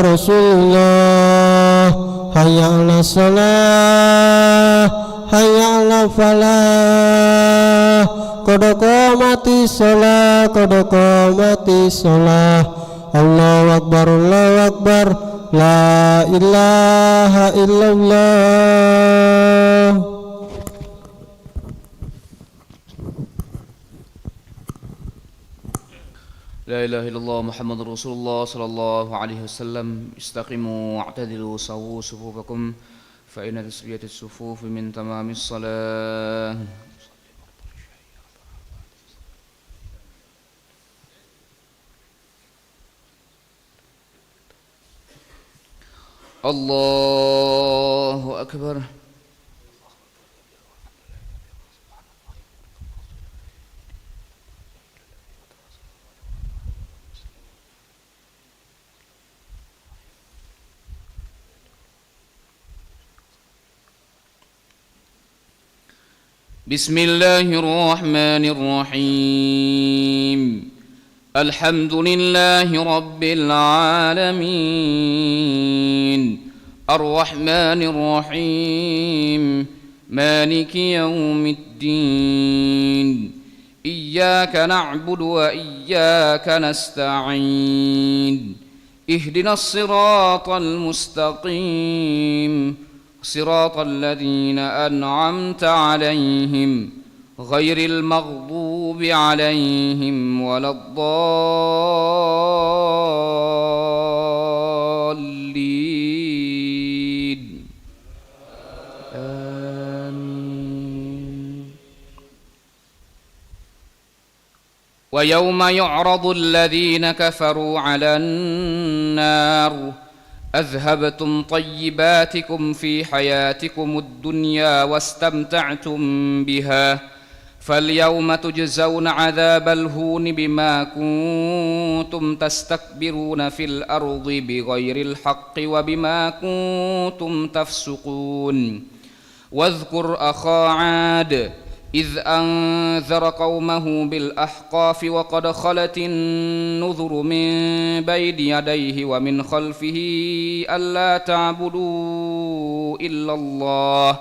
Rasulullah, hayya 'alas shalah, hayya 'alal falah, qad qamatis shalah, qad qamatis shalah. Allahu akbar, Allahu akbar, la ilaha illallah. لا إله إلا الله محمد رسول الله صلى الله عليه وسلم. استقيموا واعتدلوا سووا صفوفكم فإن تسوية الصفوف من تمام الصلاة. الله أكبر. بسم الله الرحمن الرحيم. الحمد لله رب العالمين الرحمن الرحيم مالك يوم الدين إياك نعبد وإياك نستعين اهدنا الصراط المستقيم صراط الذين أنعمت عليهم غير المغضوب عليهم ولا الضالين آمين. ويوم يعرض الذين كفروا على النار أذهبتم طيباتكم في حياتكم الدنيا واستمتعتم بها فاليوم تجزون عذاب الهون بما كنتم تستكبرون في الأرض بغير الحق وبما كنتم تفسقون. واذكر أخا عاد إذ أنذر قومه بالأحقاف وقد خلت النذر من بين يديه ومن خلفه ألا تعبدوا إلا الله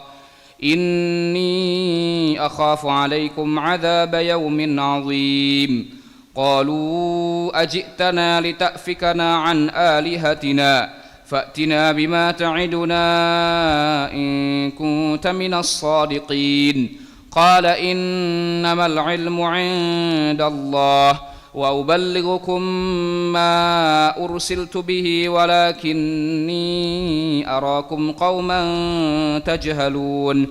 إني أخاف عليكم عذاب يوم عظيم. قالوا أجئتنا لتأفكنا عن آلهتنا فأتنا بما تعدنا إن كنت من الصادقين. قال إنما العلم عند الله وأبلغكم ما أرسلت به ولكني أراكم قوما تجهلون.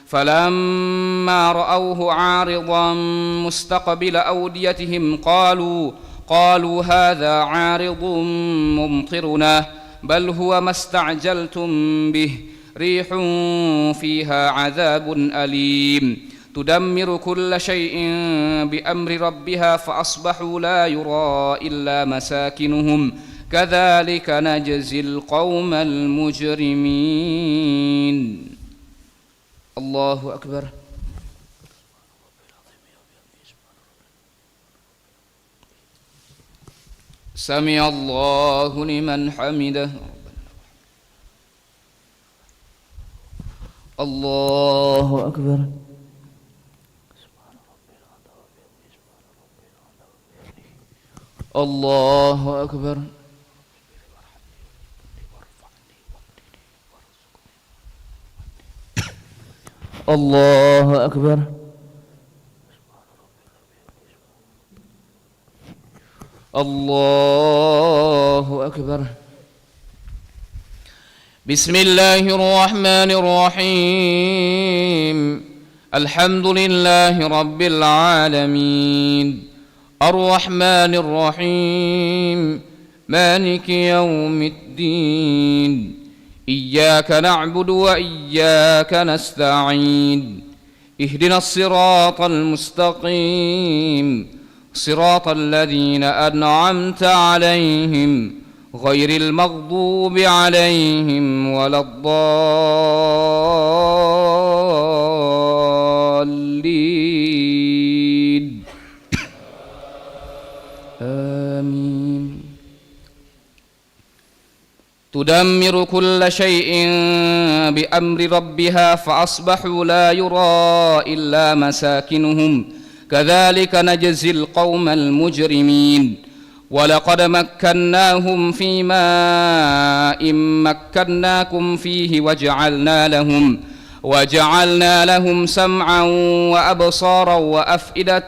فلما رأوه عارضا مستقبل أوديتهم قالوا هذا عارض ممطرنا بل هو ما استعجلتم به ريح فيها عذاب أليم تدمر كل شيء بأمر ربها فأصبحوا لا يرى إلا مساكنهم كذلك نجزي القوم المجرمين. الله أكبر. سمع الله لمن حمده. الله أكبر. الله أكبر. الله أكبر. الله أكبر. بسم الله الرحمن الرحيم. الحمد لله رب العالمين الرحمن الرحيم مالك يوم الدين إياك نعبد وإياك نستعين اهدنا الصراط المستقيم صراط الذين أنعمت عليهم غير المغضوب عليهم ولا الضالين آمين. تدمر كل شيء بأمر ربها فأصبحوا لا يرى إلا مساكنهم كذلك نجزي القوم المجرمين ولقد مكناهم في ماء مكناكم فيه وجعلنا لهم سمعا وأبصارا وأفئدة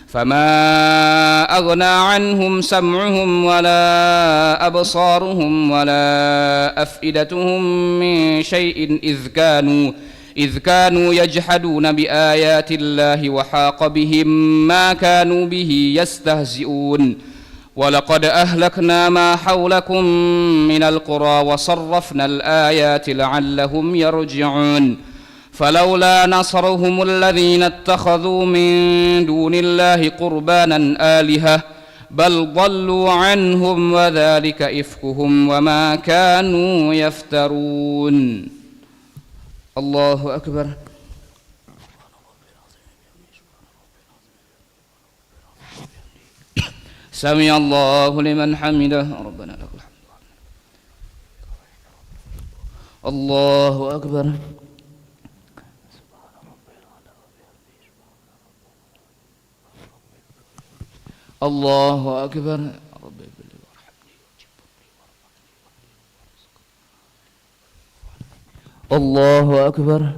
فما أغنى عنهم سمعهم ولا أبصارهم ولا أفئدتهم من شيء إذ كانوا يجحدون بآيات الله وحاق بهم ما كانوا به يستهزئون ولقد أهلكنا ما حولكم من القرى وصرفنا الآيات لعلهم يرجعون فلولا نصرهم الذين اتخذوا من دون الله قربانا آلهة بل ضلوا عنهم وذلك إفكهم وما كانوا يفترون الله أكبر سمع الله لمن حمده ربنا لك الحمد الله أكبر الله أكبر الله أكبر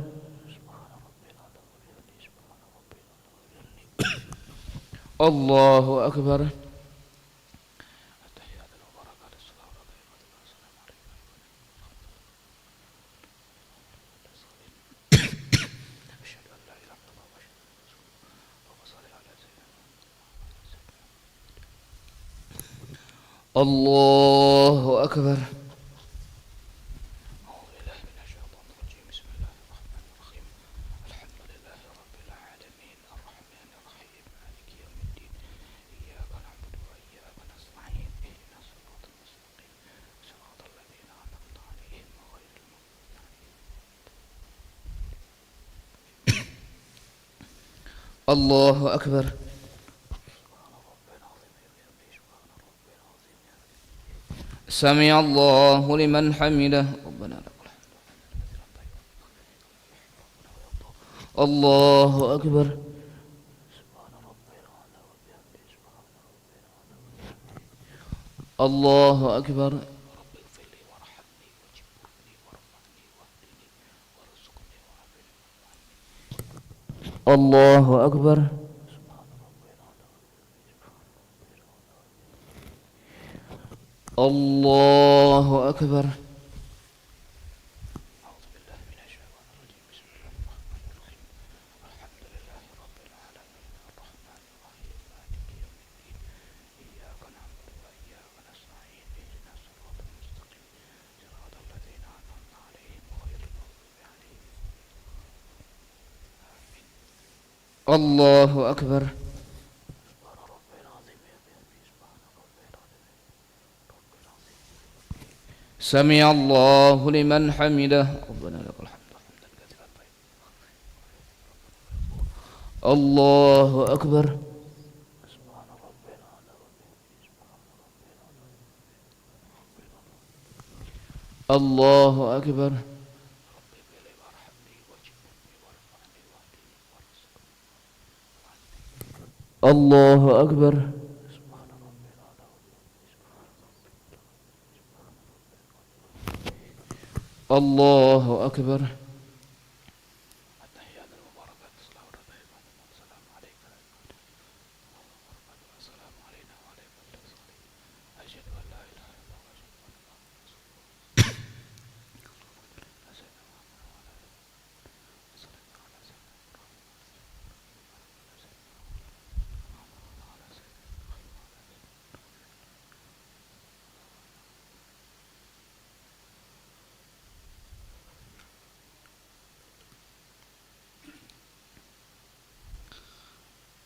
الله أكبر الله أكبر الله أكبر سمع الله لمن حمده ربنا لك الحمد الله أكبر الله أكبر الله أكبر الله أكبر الله أكبر سمع الله لمن حمده ربنا لك الحمد الله أكبر الله أكبر الله أكبر الله أكبر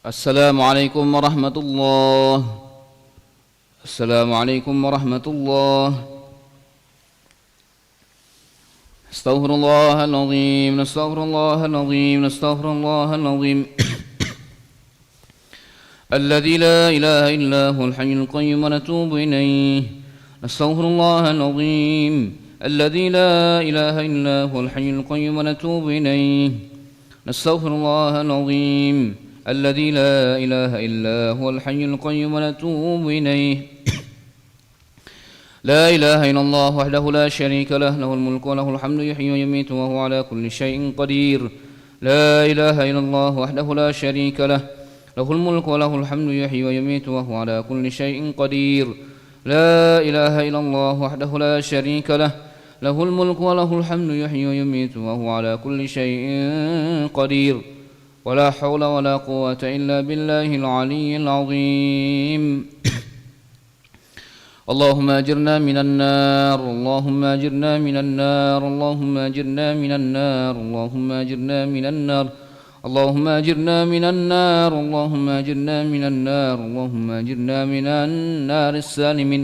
السلام عليكم ورحمة الله السلام عليكم ورحمة الله استغفر الله العظيم نستغفر الله العظيم نستغفر الله العظيم الذي لا إله إلا هو الحي القيوم ونتوب إليه. نستغفر الله العظيم الذي لا إله إلا هو الحي القيوم ونتوب إليه. نستغفر الله العظيم الذي لا إله إلا هو الحي القيوم ونتوب إليه. لا إله إلا الله وحده لا شريك له، له الملك وله الحمد يحيي ويميت وهو على كل شيء قدير. لا إله إلا الله وحده لا شريك له، له الملك وله الحمد يحيي ويميت وهو على كل شيء قدير. لا إله إلا الله وحده لا شريك له، له الملك وله الحمد يحيي ويميت وهو على كل شيء قدير. ولا حول ولا قوة إلا بالله العلي العظيم. اللهم أجرنا من النار، اللهم أجرنا من النار، اللهم أجرنا من النار، اللهم أجرنا من النار، اللهم أجرنا من النار، اللهم أجرنا من النار، اللهم أجرنا من النار السالمين.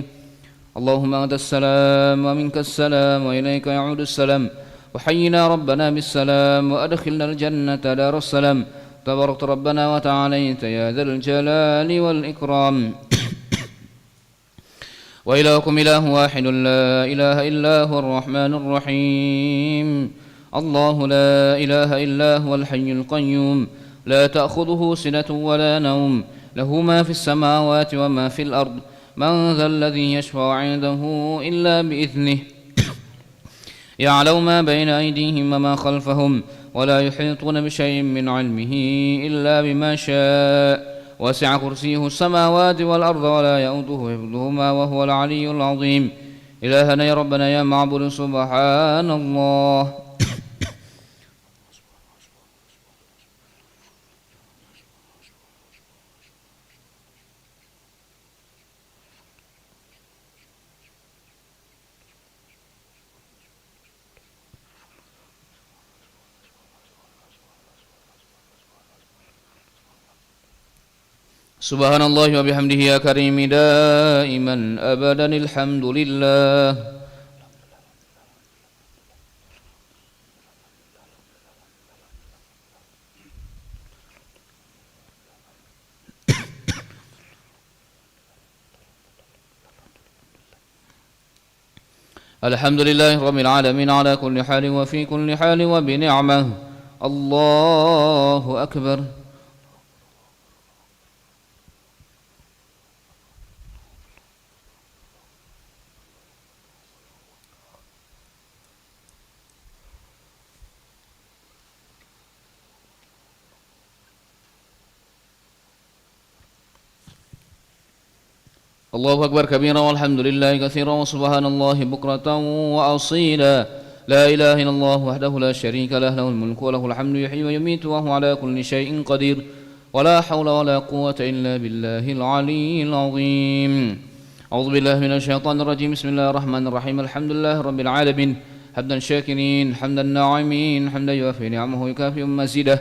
اللهم أنت السلام ومنك السلام وإليك يعود السلام، وحينا ربنا بالسلام وأدخلنا الجنة دار السلام. تباركت ربنا وتعاليت يا ذا الجلال والإكرام. وإلهكم إله واحد لا إله إلا هو الرحمن الرحيم. الله لا إله إلا هو الحي القيوم لا تأخذه سنة ولا نوم، له ما في السماوات وما في الأرض. من ذا الذي يشفع عنده إلا بإذنه، يعلم ما بين أيديهم وما خلفهم، ولا يحيطون بشيء من علمه إلا بما شاء. وسع كرسيه السماوات والأرض ولا يؤوده حفظهما وهو العلي العظيم. إلهنا يا ربنا يا معبود سبحان الله. سبحان الله وبحمده يا كريم دائما أبدا الحمد لله. الحمد لله رب العالمين على كل حال وفي كل حال وبنعمه. الله أكبر. الله أكبر كبيرا والحمد لله كثيرا وسبحان الله بكرة وأصيلا. لا إله إلا الله وحده لا شريك له، له الملك وله الحمد يحيي ويميت وهو على كل شيء قدير. ولا حول ولا قوة إلا بالله العلي العظيم. أعوذ بالله من الشيطان الرجيم. بسم الله الرحمن الرحيم. الحمد لله رب العالمين حمدا شاكرين حمدا ناعمين حمدا يوافي نعمه ويكافئ مزيده.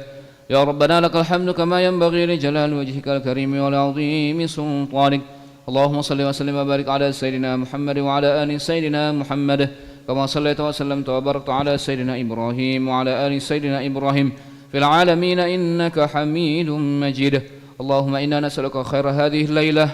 يا ربنا لك الحمد كما ينبغي لجلال وجهك الكريم والعظيم سلطانك. اللهم صل وسلم وبارك على سيدنا محمد وعلى آل سيدنا محمد كما صليت وسلمت وباركت على سيدنا إبراهيم وعلى آل سيدنا إبراهيم في العالمين إنك حميد مجيد. اللهم إنا نسألك خير هذه الليلة،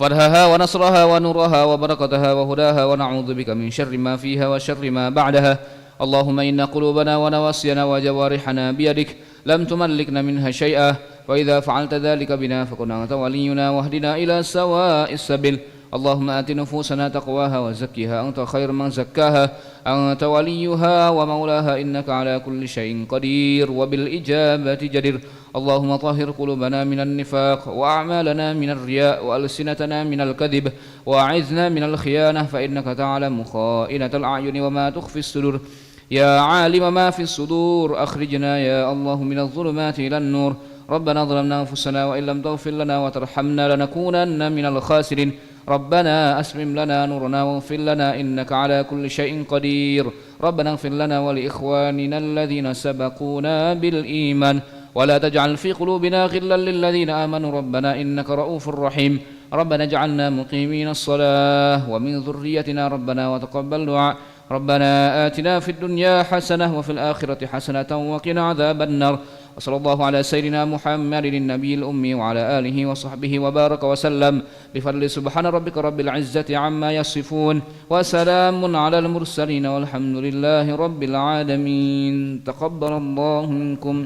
فرحها ونصرها ونورها وبركتها وهداها، ونعوذ بك من شر ما فيها وشر ما بعدها. اللهم إن قلوبنا ونواسينا وجوارحنا بيدك لم تملكنا منها شيئا، فإذا فعلت ذلك بنا فكن أنت ولينا واهدنا إلى سواء السبيل. اللهم آت نفوسنا تقواها وزكها أنت خير من زكاها، أنت وليها ومولاها إنك على كل شيء قدير وبالإجابة جدير. اللهم طهر قلوبنا من النفاق وأعمالنا من الرياء وألسنتنا من الكذب وأعذنا من الخيانة، فإنك تعلم خائنة الأعين وما تخفي الصدور. يا عالم ما في الصدور أخرجنا يا الله من الظلمات إلى النور. ربنا ظلمنا أنفسنا وإن لم تغفر لنا وترحمنا لنكونن من الخاسرين. ربنا أسمم لنا نورنا واغفر لنا إنك على كل شيء قدير. ربنا اغفر لنا ولإخواننا الذين سبقونا بالإيمان ولا تجعل في قلوبنا غلا للذين آمنوا ربنا إنك رؤوف رحيم. ربنا اجعلنا مقيمين الصلاة ومن ذريتنا ربنا وتقبل دعاء. ربنا آتنا في الدنيا حسنة وفي الآخرة حسنة وقنا عذاب النار. وصلى الله على سيدنا محمد النبي الأمي وعلى آله وصحبه وبارك وسلم بفضل سبحان ربك رب العزة عما يصفون وسلام على المرسلين والحمد لله رب العالمين. تقبل الله منكم.